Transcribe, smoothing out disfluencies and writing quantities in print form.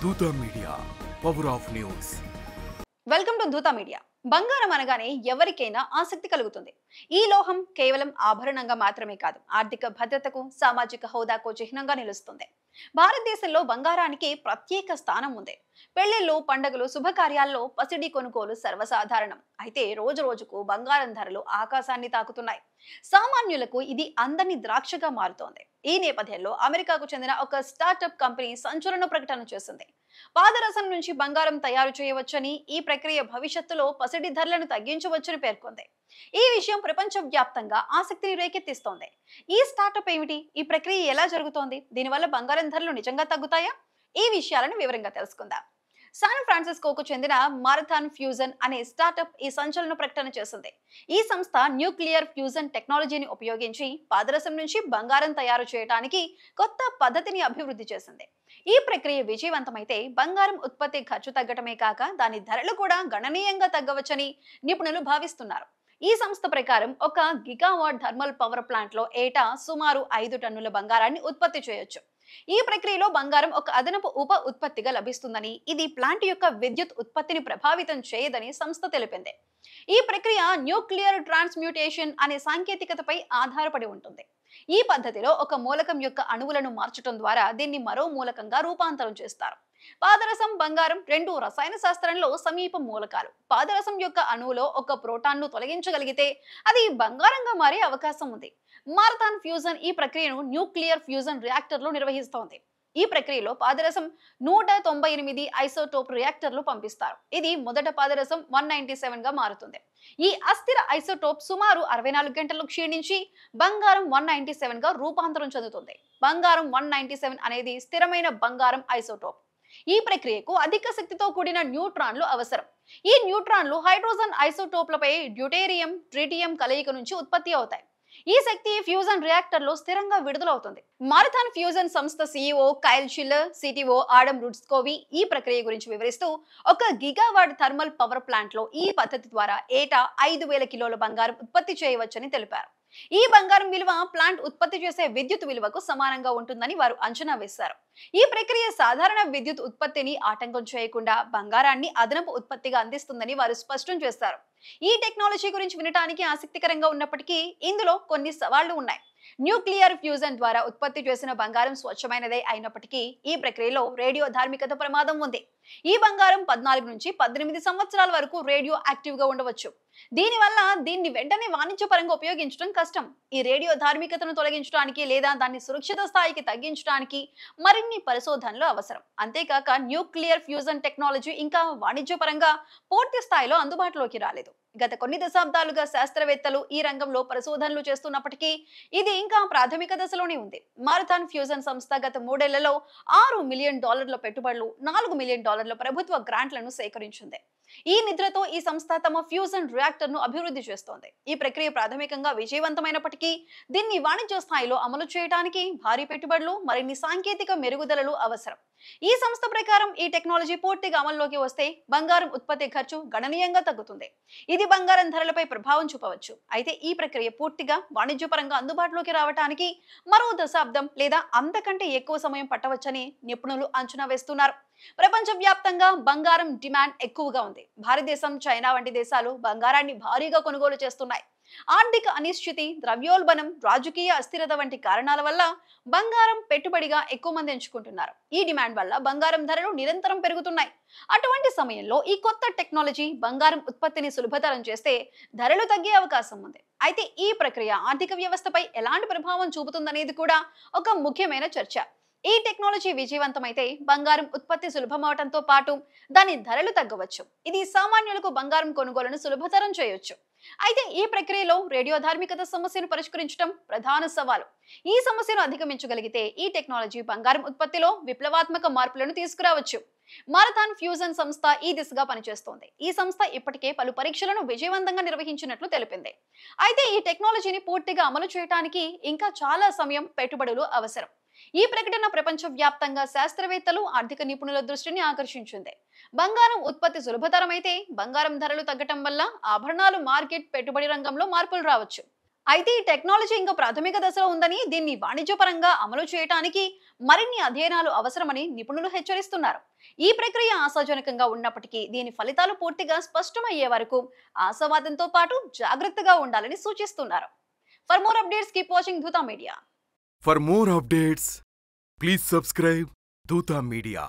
దూత media power of news. Welcome to దూత media. బంగారం అనగానే ఎవరికైనా ఆసక్తి కలుగుతుంది. ఈ లోహం కేవలం ఆభరణంగా మాత్రమే కాదు, ఆర్థిక భద్రతకు, సామాజిక హోదాకు చిహ్నంగా నిలుస్తుంది. భారతదేశంలో బంగారానికి ప్రత్యేక స్థానం ఉంది. పెళ్లిళ్ళు, పండుగలు, శుభకార్యాల్లో పసిడి కొనుగోలు సర్వసాధారణం. అయితే రోజు రోజుకు బంగారం ధరలు ఆకాశాన్ని తాకుతున్నాయి. సామాన్యులకు ఇది అందని ద్రాక్షగా మారుతోంది. ఈ నేపథ్యంలో అమెరికాకు చెందిన ఒక స్టార్టప్ కంపెనీ సంచలన ప్రకటన చేసింది. పాదరసం నుంచి బంగారం తయారు చేయవచ్చని, ఈ ప్రక్రియ భవిష్యత్తులో పసిడి ధరలను తగ్గించవచ్చని పేర్కొంది. ఈ విషయం ప్రపంచ వ్యాప్తంగా ఆసక్తిని రేకెత్తిస్తోంది. ఈ స్టార్టప్ ఏమిటి? ఈ ప్రక్రియ ఎలా జరుగుతోంది? దీనివల్ల బంగారం ధరలు నిజంగా తగ్గుతాయా? ఈ విషయాలను వివరంగా తెలుసుకుందాం. శాన్ ఫ్రాన్సిస్కోకు చెందిన మారథాన్ ఫ్యూజన్ అనే స్టార్టప్ ఈ సంచలన ప్రకటన చేసింది. ఈ సంస్థ న్యూక్లియర్ ఫ్యూజన్ టెక్నాలజీని ఉపయోగించి పాదరసం నుంచి బంగారం తయారు చేయడానికి కొత్త పద్ధతిని అభివృద్ధి చేసింది. ఈ ప్రక్రియ విజయవంతమైతే బంగారం ఉత్పత్తి ఖర్చు తగ్గటమే కాక దాని ధరలు కూడా గణనీయంగా తగ్గవచ్చని నిపుణులు భావిస్తున్నారు. ఈ సంస్థ ప్రకారం ఒక గిగావాట్ థర్మల్ పవర్ ప్లాంట్ లో ఏటా సుమారు 5 టన్నుల బంగారాన్ని ఉత్పత్తి చేయొచ్చు. ఈ ప్రక్రియలో బంగారం ఒక అదనపు ఉప ఉత్పత్తిగా లభిస్తుందని, ఇది ప్లాంట్ యొక్క విద్యుత్ ఉత్పత్తిని ప్రభావితం చేయదని సంస్థ తెలిపింది. ఈ ప్రక్రియ న్యూక్లియర్ ట్రాన్స్మ్యూటేషన్ అనే సాంకేతికతపై ఆధారపడి ఉంటుంది. ఈ పద్ధతిలో ఒక మూలకం యొక్క అణువులను మార్చడం ద్వారా దీన్ని మరో మూలకంగా రూపాంతరం చేస్తారు. పాదరసం, బంగారం రెండు రసాయన శాస్త్రంలో సమీప మూలకాలు. పాదరసం యొక్క అణువులో ఒక ప్రోటాన్ను తొలగించగలిగితే అది బంగారంగా మారే అవకాశం ఉంది. మారథాన్ ఫ్యూజన్ ఈ ప్రక్రియను న్యూక్లియర్ ఫ్యూజన్ రియాక్టర్లో నిర్వహిస్తోంది. ఈ ప్రక్రియలో పాదరసం 198 ఐసోటోప్ రియాక్టర్లు పంపిస్తారు. ఇది మొదట పాదరసం 197 గా మారుతుంది. ఈ అస్థిర ఐసోటోప్ సుమారు 64 గంటల్లో క్షీణించి బంగారం 197 గా రూపాంతరం చెందుతుంది. బంగారం 197 అనేది స్థిరమైన బంగారం ఐసోటోప్. ఈ ప్రక్రియకు అధిక శక్తితో కూడిన న్యూట్రాన్లు అవసరం. ఈ న్యూట్రాన్లు హైడ్రోజన్ ఐసోటోప్లపై డ్యూటేరియం, ట్రిటియం కలయిక నుంచి ఉత్పత్తి అవుతాయి. ఈ శక్తి ఫ్యూజన్ రియాక్టర్ లో స్థిరంగా విడుదలవుతుంది. మారథాన్ ఫ్యూజన్ సంస్థ CEO Kyle Schiller, CTO Adam రుడ్స్కోవి ఈ ప్రక్రియ గురించి వివరిస్తూ, ఒక గిగావాట్ థర్మల్ పవర్ ప్లాంట్ లో ఈ పద్ధతి ద్వారా ఏటా 5,000 కిలోల బంగారం ఉత్పత్తి చేయవచ్చని తెలిపారు. ఈ బంగారం విలువ ప్లాంట్ ఉత్పత్తి చేసే విద్యుత్ విలువకు సమానంగా ఉంటుందని వారు అంచనా వేశారు. ఈ ప్రక్రియ సాధారణ విద్యుత్ ఉత్పత్తిని ఆటంకం చేయకుండా బంగారాన్ని అదనపు ఉత్పత్తిగా అందిస్తుందని వారు స్పష్టం చేశారు. ఈ టెక్నాలజీ గురించి వినడానికి ఆసక్తికరంగా ఉన్నప్పటికీ ఇందులో కొన్ని సవాళ్లు ఉన్నాయి. న్యూక్లియర్ ఫ్యూజన్ ద్వారా ఉత్పత్తి చేసిన బంగారం స్వచ్ఛమైనదే అయినప్పటికీ ఈ ప్రక్రియలో రేడియో ధార్మికత ప్రమాదం ఉంది. ఈ బంగారం 14 నుంచి 18 సంవత్సరాల వరకు రేడియో యాక్టివ్ గా ఉండవచ్చు. దీనివల్ల దీన్ని వెంటనే వాణిజ్యపరంగా ఉపయోగించడం కష్టం. ఈ రేడియో ధార్మికతను తొలగించడానికి లేదా దాన్ని సురక్షిత స్థాయికి తగ్గించడానికి మరిన్ని పరిశోధనలు అవసరం. అంతేకాక న్యూక్లియర్ ఫ్యూజన్ టెక్నాలజీ ఇంకా వాణిజ్యపరంగా పూర్తి స్థాయిలో అందుబాటులోకి రాలేదు. గత కొన్ని దశాబ్దాలుగా శాస్త్రవేత్తలు ఈ రంగంలో పరిశోధనలు చేస్తున్నప్పటికీ ఇది ఇంకా ప్రాథమిక దశలోనే ఉంది. మారథాన్ ఫ్యూజన్ సంస్థ గత 3 ఏళ్లలో $6 మిలియన్ పెట్టుబడులు, $4 మిలియన్ ప్రభుత్వ గ్రాంట్లను సేకరించింది. ఈ నిధులతో ఈ సంస్థ తమ ఫ్యూజన్ రియాక్టర్ ను అభివృద్ధి చేస్తోంది. ఈ ప్రక్రియ ప్రాథమికంగా విజయవంతమైనప్పటికీ దీన్ని వాణిజ్య స్థాయిలో అమలు చేయడానికి భారీ పెట్టుబడులు, మరిన్ని సాంకేతిక మెరుగుదలలు అవసరం. ఈ సంస్థ ప్రకారం ఈ టెక్నాలజీ పూర్తిగా అమల్లోకి వస్తే బంగారం ఉత్పత్తి ఖర్చు గణనీయంగా తగ్గుతుంది. ఇది బంగారం ధరలపై ప్రభావం చూపవచ్చు. అయితే ఈ ప్రక్రియ పూర్తిగా వాణిజ్యపరంగా అందుబాటులోకి రావడానికి మరో దశాబ్దం లేదా అంతకంటే ఎక్కువ సమయం పట్టవచ్చని నిపుణులు అంచనా వేస్తున్నారు. ప్రపంచ వ్యాప్తంగా బంగారం డిమాండ్ ఎక్కువగా ఉంది. భారతదేశం, చైనా వంటి దేశాలు బంగారాన్ని భారీగా కొనుగోలు చేస్తున్నాయి. ఆర్థిక అనిశ్చితి, ద్రవ్యోల్బణం, రాజకీయ అస్థిరత వంటి కారణాల వల్ల బంగారం పెట్టుబడిగా ఎక్కువ మంది ఎంచుకుంటున్నారు. ఈ డిమాండ్ వల్ల బంగారం ధరలు నిరంతరం పెరుగుతున్నాయి. అటువంటి సమయంలో ఈ కొత్త టెక్నాలజీ బంగారం ఉత్పత్తిని సులభతరం చేస్తే ధరలు తగ్గే అవకాశం ఉంది. అయితే ఈ ప్రక్రియ ఆర్థిక వ్యవస్థపై ఎలాంటి ప్రభావం చూపుతుందనేది కూడా ఒక ముఖ్యమైన చర్చ. ఈ టెక్నాలజీ విజయవంతమైతే బంగారం ఉత్పత్తి సులభమవటంతో పాటు దాని ధరలు తగ్గవచ్చు. ఇది సామాన్యులకు బంగారం కొనుగోలును సులభతరం చేయొచ్చు. అయితే ఈ ప్రక్రియలో రేడియో ధార్మికత సమస్యను పరిష్కరించడం ప్రధాన సవాలు. ఈ సమస్యను అధిగమించగలిగితే ఈ టెక్నాలజీ బంగారం ఉత్పత్తిలో విప్లవాత్మక మార్పులను తీసుకురావచ్చు. మారథాన్ ఫ్యూజన్ సంస్థ ఈ దిశగా పనిచేస్తోంది. ఈ సంస్థ ఇప్పటికే పలు పరీక్షలను విజయవంతంగా నిర్వహించినట్లు తెలిపింది. అయితే ఈ టెక్నాలజీని పూర్తిగా అమలు చేయడానికి ఇంకా చాలా సమయం, పెట్టుబడులు అవసరం. ఈ ప్రకటన ప్రపంచ వ్యాప్తంగా శాస్త్రవేత్తలు, ఆర్థిక నిపుణుల దృష్టిని ఆకర్షించింది. బంగారం ఉత్పత్తి సులభతరమైతే బంగారం ధరలు తగ్గటం వల్ల ఆభరణాలు మార్కెట్, పెట్టుబడి రంగంలో మార్పులు రావచ్చు. అయితే ఈ టెక్నాలజీ ఇంకా ప్రాథమిక దశలో ఉందని, దీన్ని వాణిజ్యపరంగా అమలు చేయడానికి మరిన్ని అధ్యయనాలు అవసరమని నిపుణులు హెచ్చరిస్తున్నారు. ఈ ప్రక్రియ ఆశాజనకంగా ఉన్నప్పటికీ దీని ఫలితాలు పూర్తిగా స్పష్టమయ్యే వరకు ఆశావాదంతో పాటు జాగ్రత్తగా ఉండాలని సూచిస్తున్నారు. For more updates keep watching Dhootha media. For more updates, please subscribe Dutta Media.